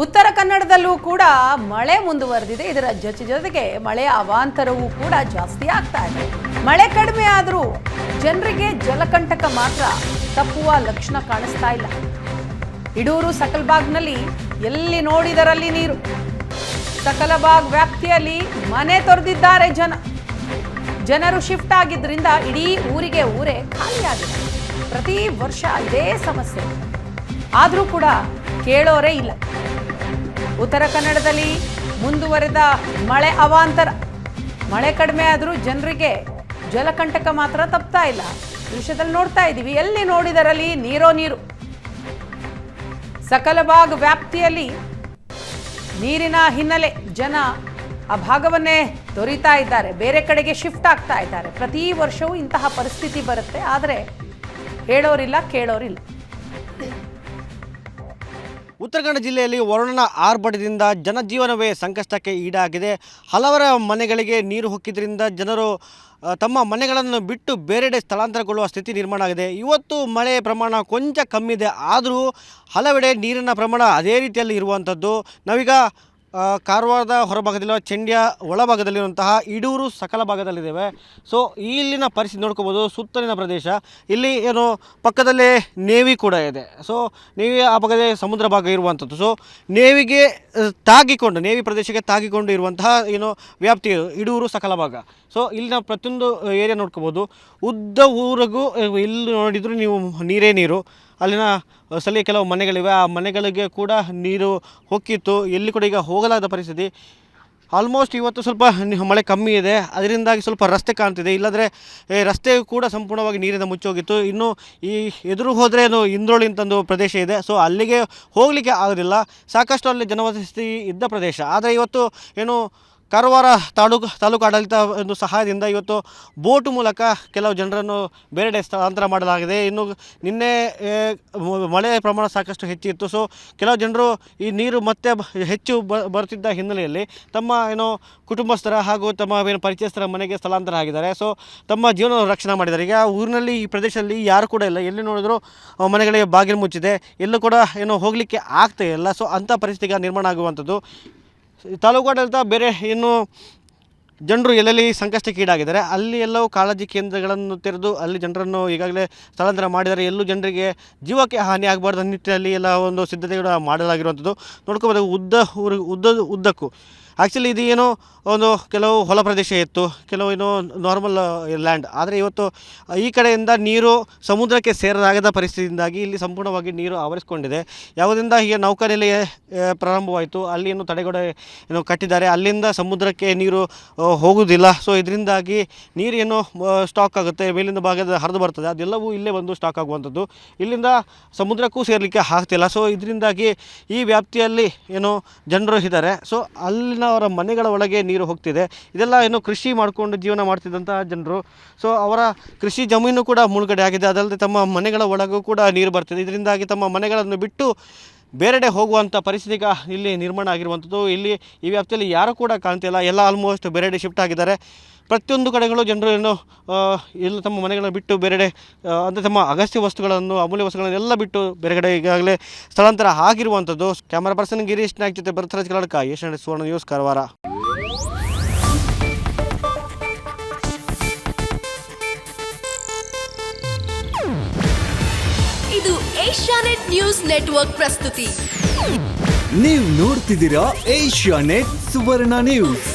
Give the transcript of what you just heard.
ಉತ್ತರ ಕನ್ನಡದಲ್ಲೂ ಕೂಡ ಮಳೆ ಮುಂದುವರೆದಿದೆ. ಇದರ ಜೊತೆಗೆ ಮಳೆಯ ಅವಾಂತರವೂ ಕೂಡ ಜಾಸ್ತಿ ಆಗ್ತಾ ಇದೆ. ಮಳೆ ಕಡಿಮೆ ಆದರೂ ಜನರಿಗೆ ಜಲಕಂಟಕ ಮಾತ್ರ ತಪ್ಪುವ ಲಕ್ಷಣ ಕಾಣಿಸ್ತಾ ಇಲ್ಲ. ಇಡೂರು ಸಕಲಬಾಗ್ನಲ್ಲಿ ಎಲ್ಲಿ ನೋಡಿದರಲ್ಲಿ ನೀರು. ಸಕಲಬಾಗ್ ವ್ಯಾಪ್ತಿಯಲ್ಲಿ ಮನೆ ತೊರೆದಿದ್ದಾರೆ ಜನರು ಶಿಫ್ಟ್ ಆಗಿದ್ದರಿಂದ ಇಡೀ ಊರೇ ಖಾಲಿಯಾಗಿದೆ. ಪ್ರತಿ ವರ್ಷ ಇದೇ ಸಮಸ್ಯೆ, ಆದರೂ ಕೂಡ ಕೇಳೋರೇ ಇಲ್ಲ. ಉತ್ತರ ಕನ್ನಡದಲ್ಲಿ ಮುಂದುವರೆದ ಮಳೆ ಅವಾಂತರ. ಮಳೆ ಕಡಿಮೆ ಆದರೂ ಜನರಿಗೆ ಜಲಕಂಟಕ ಮಾತ್ರ ತಪ್ತಾ ಇಲ್ಲ. ದೃಶ್ಯದಲ್ಲಿ ನೋಡ್ತಾ ಇದ್ದೀವಿ, ಎಲ್ಲಿ ನೋಡಿದರಲ್ಲಿ ನೀರು. ಸಕಲಬಾಗ್ ವ್ಯಾಪ್ತಿಯಲ್ಲಿ ನೀರಿನ ಹಿನ್ನೆಲೆ ಜನ ಆ ಭಾಗವನ್ನೇ ತೊರಿತಾ ಇದ್ದಾರೆ, ಬೇರೆ ಕಡೆಗೆ ಶಿಫ್ಟ್ ಆಗ್ತಾ ಇದ್ದಾರೆ. ಪ್ರತಿ ವರ್ಷವೂ ಇಂತಹ ಪರಿಸ್ಥಿತಿ ಬರುತ್ತೆ, ಆದರೆ ಹೇಳೋರಿಲ್ಲ ಕೇಳೋರಿಲ್ಲ. ಉತ್ತರ ಕನ್ನಡ ಜಿಲ್ಲೆಯಲ್ಲಿ ವರುಣನ ಆರ್ಭಟದಿಂದ ಜನಜೀವನವೇ ಸಂಕಷ್ಟಕ್ಕೆ ಈಡಾಗಿದೆ. ಹಲವರ ಮನೆಗಳಿಗೆ ನೀರು ಹೊಕ್ಕಿದ್ರಿಂದ ಜನರು ತಮ್ಮ ಮನೆಗಳನ್ನು ಬಿಟ್ಟು ಬೇರೆಡೆ ಸ್ಥಳಾಂತರಗೊಳ್ಳುವ ಸ್ಥಿತಿ ನಿರ್ಮಾಣ ಆಗಿದೆ. ಇವತ್ತು ಮಳೆ ಪ್ರಮಾಣ ಕೊಂಚ ಕಮ್ಮಿ ಇದೆ, ಆದರೂ ಹಲವೆಡೆ ನೀರಿನ ಪ್ರಮಾಣ ಅದೇ ರೀತಿಯಲ್ಲಿ ಇರುವಂಥದ್ದು. ನಾವೀಗ ಕಾರವಾರದ ಹೊರಭಾಗದಲ್ಲಿರುವ ಚಂಡ್ಯ ಒಳಭಾಗದಲ್ಲಿರುವಂತಹ ಇಡೂರು ಸಕಲ ಭಾಗದಲ್ಲಿದ್ದೇವೆ. ಸೊ ಇಲ್ಲಿನ ಪರಿಸ್ಥಿತಿ ನೋಡ್ಕೋಬೋದು. ಸುತ್ತಲಿನ ಪ್ರದೇಶ, ಇಲ್ಲಿ ಏನು ಪಕ್ಕದಲ್ಲೇ ನೇವಿ ಕೂಡ ಇದೆ. ಸೊ ನೇವಿ ಆ ಭಾಗದ ಸಮುದ್ರ ಭಾಗ ಇರುವಂಥದ್ದು. ಸೊ ನೇವಿಗೆ ತಾಗಿಕೊಂಡು, ನೇವಿ ಪ್ರದೇಶಕ್ಕೆ ತಾಗಿಕೊಂಡು ಇರುವಂತಹ ಏನು ವ್ಯಾಪ್ತಿ ಇಡೂರು ಸಕಲ ಭಾಗ. ಸೊ ಇಲ್ಲಿನ ಪ್ರತಿಯೊಂದು ಏರಿಯಾ ನೋಡ್ಕೋಬೋದು. ಉದ್ದ ಊರಿಗೂ ಇಲ್ಲಿ ನೋಡಿದರೂ ನೀವು ನೀರು. ಅಲ್ಲಿನ ಸ್ಥಳೀಯ ಕೆಲವು ಮನೆಗಳಿವೆ, ಆ ಮನೆಗಳಿಗೆ ಕೂಡ ನೀರು ಹೊಕ್ಕಿತ್ತು. ಎಲ್ಲಿ ಕೂಡ ಈಗ ಹೋಗಲಾದ ಪರಿಸ್ಥಿತಿ. ಆಲ್ಮೋಸ್ಟ್ ಇವತ್ತು ಸ್ವಲ್ಪ ಮಳೆ ಕಮ್ಮಿ ಇದೆ, ಅದರಿಂದಾಗಿ ಸ್ವಲ್ಪ ರಸ್ತೆ ಕಾಣ್ತಿದೆ. ಇಲ್ಲಾಂದರೆ ರಸ್ತೆ ಕೂಡ ಸಂಪೂರ್ಣವಾಗಿ ನೀರಿಂದ ಮುಚ್ಚೋಗಿತ್ತು. ಇನ್ನು ಈ ಎದುರು ಹೋದರೆ ಇಂದ್ರೋಳಿ ಅಂತಂದು ಪ್ರದೇಶ ಇದೆ. ಸೊ ಅಲ್ಲಿಗೆ ಹೋಗಲಿಕ್ಕೆ ಆಗೋದಿಲ್ಲ, ಸಾಕಷ್ಟು ಅಲ್ಲಿ ಜನವಸತಿ ಇದ್ದ ಪ್ರದೇಶ. ಆದರೆ ಇವತ್ತು ಏನು ಕಾರವಾರ ತಾಲೂಕು ಆಡಳಿತ ಒಂದು ಸಹಾಯದಿಂದ ಇವತ್ತು ಬೋಟ್ ಮೂಲಕ ಕೆಲವು ಜನರನ್ನು ಬೇರೆಡೆ ಸ್ಥಳಾಂತರ ಮಾಡಲಾಗಿದೆ. ಇನ್ನು ನಿನ್ನೆ ಮಳೆ ಪ್ರಮಾಣ ಸಾಕಷ್ಟು ಹೆಚ್ಚಿತ್ತು. ಸೊ ಕೆಲವು ಜನರು ಈ ನೀರು ಮತ್ತೆ ಹೆಚ್ಚು ಬರ್ತಿದ್ದ ಹಿನ್ನೆಲೆಯಲ್ಲಿ ತಮ್ಮ ಕುಟುಂಬಸ್ಥರ ಹಾಗೂ ತಮ್ಮ ಪರಿಚಯಸ್ಥರ ಮನೆಗೆ ಸ್ಥಳಾಂತರ ಆಗಿದ್ದಾರೆ. ಸೊ ತಮ್ಮ ಜೀವನ ರಕ್ಷಣೆ ಮಾಡಿದ್ದಾರೆ. ಈಗ ಊರಿನಲ್ಲಿ ಈ ಪ್ರದೇಶದಲ್ಲಿ ಯಾರು ಕೂಡ ಇಲ್ಲ, ಎಲ್ಲಿ ನೋಡಿದ್ರು ಮನೆಗಳಿಗೆ ಬಾಗಿಲು ಮುಚ್ಚಿದೆ, ಎಲ್ಲೂ ಕೂಡ ಹೋಗಲಿಕ್ಕೆ ಆಗ್ತಾ ಇಲ್ಲ. ಸೊ ಅಂಥ ಪರಿಸ್ಥಿತಿ ನಿರ್ಮಾಣ ಆಗುವಂಥದ್ದು. ತಾಲೂಕು ಆಡಳಿತ ಬೇರೆ ಇನ್ನು ಜನರು ಎಲ್ಲೆಲ್ಲಿ ಸಂಕಷ್ಟಕ್ಕೀಡಾಗಿದ್ದಾರೆ ಅಲ್ಲಿ ಎಲ್ಲವೂ ಕಾಳಜಿ ಕೇಂದ್ರಗಳನ್ನು ತೆರೆದು ಅಲ್ಲಿ ಜನರನ್ನು ಈಗಾಗಲೇ ಸ್ಥಳಾಂತರ ಮಾಡಿದ್ದಾರೆ. ಎಲ್ಲೂ ಜನರಿಗೆ ಜೀವಕ್ಕೆ ಹಾನಿ ಆಗಬಾರ್ದು ನಿಟ್ಟಿನಲ್ಲಿ ಎಲ್ಲ ಒಂದು ಸಿದ್ಧತೆಗಳು ಮಾಡಲಾಗಿರುವಂಥದ್ದು ನೋಡ್ಕೋಬೋದು. ಉದ್ದಕ್ಕೂ ಆ್ಯಕ್ಚುಲಿ ಇದು ಒಂದು ಕೆಲವು ಹೊಲ ಪ್ರದೇಶ ಇತ್ತು, ಕೆಲವು ನಾರ್ಮಲ್ ಲ್ಯಾಂಡ್. ಆದರೆ ಇವತ್ತು ಈ ಕಡೆಯಿಂದ ನೀರು ಸಮುದ್ರಕ್ಕೆ ಸೇರಲಾಗದ ಪರಿಸ್ಥಿತಿಯಿಂದಾಗಿ ಇಲ್ಲಿ ಸಂಪೂರ್ಣವಾಗಿ ನೀರು ಆವರಿಸಿಕೊಂಡಿದೆ. ಯಾವುದರಿಂದ ಈಗ ನೌಕಾನೆಲೆ ಪ್ರಾರಂಭವಾಯಿತು, ಅಲ್ಲಿ ತಡೆಗೋಡೆ ಕಟ್ಟಿದ್ದಾರೆ, ಅಲ್ಲಿಂದ ಸಮುದ್ರಕ್ಕೆ ನೀರು ಹೋಗುವುದಿಲ್ಲ. ಸೊ ಇದರಿಂದಾಗಿ ನೀರು ಸ್ಟಾಕ್ ಆಗುತ್ತೆ, ಮೇಲಿಂದ ಭಾಗದ ಹರಿದು ಬರ್ತದೆ, ಅದೆಲ್ಲವೂ ಇಲ್ಲೇ ಬಂದು ಸ್ಟಾಕ್ ಆಗುವಂಥದ್ದು. ಇಲ್ಲಿಂದ ಸಮುದ್ರಕ್ಕೂ ಸೇರಲಿಕ್ಕೆ ಆಗ್ತಿಲ್ಲ. ಸೊ ಇದರಿಂದಾಗಿ ಈ ವ್ಯಾಪ್ತಿಯಲ್ಲಿ ಜನರು ಇದ್ದಾರೆ. ಸೊ ಅವರ ಮನೆಗಳ ಒಳಗೆ ನೀರು ಹೋಗ್ತಿದೆ. ಇದೆಲ್ಲ ಕೃಷಿ ಮಾಡಿಕೊಂಡು ಜೀವನ ಮಾಡ್ತಿದ್ದಂತಹ ಜನರು. ಸೊ ಅವರ ಕೃಷಿ ಜಮೀನು ಕೂಡ ಮುಳುಗಡೆ ಆಗಿದೆ. ಅದಲ್ಲದೆ ತಮ್ಮ ಮನೆಗಳ ಒಳಗೂ ಕೂಡ ನೀರು ಬರ್ತಿದೆ. ಇದರಿಂದಾಗಿ ತಮ್ಮ ಮನೆಗಳನ್ನು ಬಿಟ್ಟು ಬೇರೆಡೆ ಹೋಗುವಂಥ ಪರಿಸ್ಥಿತಿ ಇಲ್ಲಿ ನಿರ್ಮಾಣ ಆಗಿರುವಂಥದ್ದು. ಇಲ್ಲಿ ಈ ವ್ಯಾಪ್ತಿಯಲ್ಲಿ ಯಾರೂ ಕೂಡ ಕಾಣ್ತಿಲ್ಲ, ಎಲ್ಲ ಆಲ್ಮೋಸ್ಟ್ ಬೇರೆಡೆ ಶಿಫ್ಟ್ ಆಗಿದ್ದಾರೆ. ಪ್ರತಿಯೊಂದು ಕಡೆಗಳು ಜನರು ಎಲ್ಲ ತಮ್ಮ ಮನೆಗಳನ್ನು ಬಿಟ್ಟು ಬೇರೆಡೆ ಅಂದರೆ ತಮ್ಮ ಅಗತ್ಯ ವಸ್ತುಗಳನ್ನು, ಅಮೂಲ್ಯ ವಸ್ತುಗಳನ್ನು ಎಲ್ಲ ಬಿಟ್ಟು ಬೇರೆ ಕಡೆ ಈಗಾಗಲೇ ಸ್ಥಳಾಂತರ ಆಗಿರುವಂಥದ್ದು. ಕ್ಯಾಮರಾ ಪರ್ಸನ್ ಗಿರೀಶ್ ನಾಯ್ಕ್ ಜೊತೆ ಭರತರಾಜ್ ಕಲಾಡ್ಕ, ಏಷ್ಯಾನೆಟ್ ಸುವರ್ಣ ನ್ಯೂಸ್, ಕಾರವಾರ. ಇದು ಏಷ್ಯಾನೆಟ್ ನ್ಯೂಸ್ ನೆಟ್ವರ್ಕ್ ಪ್ರಸ್ತುತಿ. ನೀವು ನೋಡ್ತಿದ್ದೀರಾ ಏಷ್ಯಾನೆಟ್ ಸುವರ್ಣ ನ್ಯೂಸ್.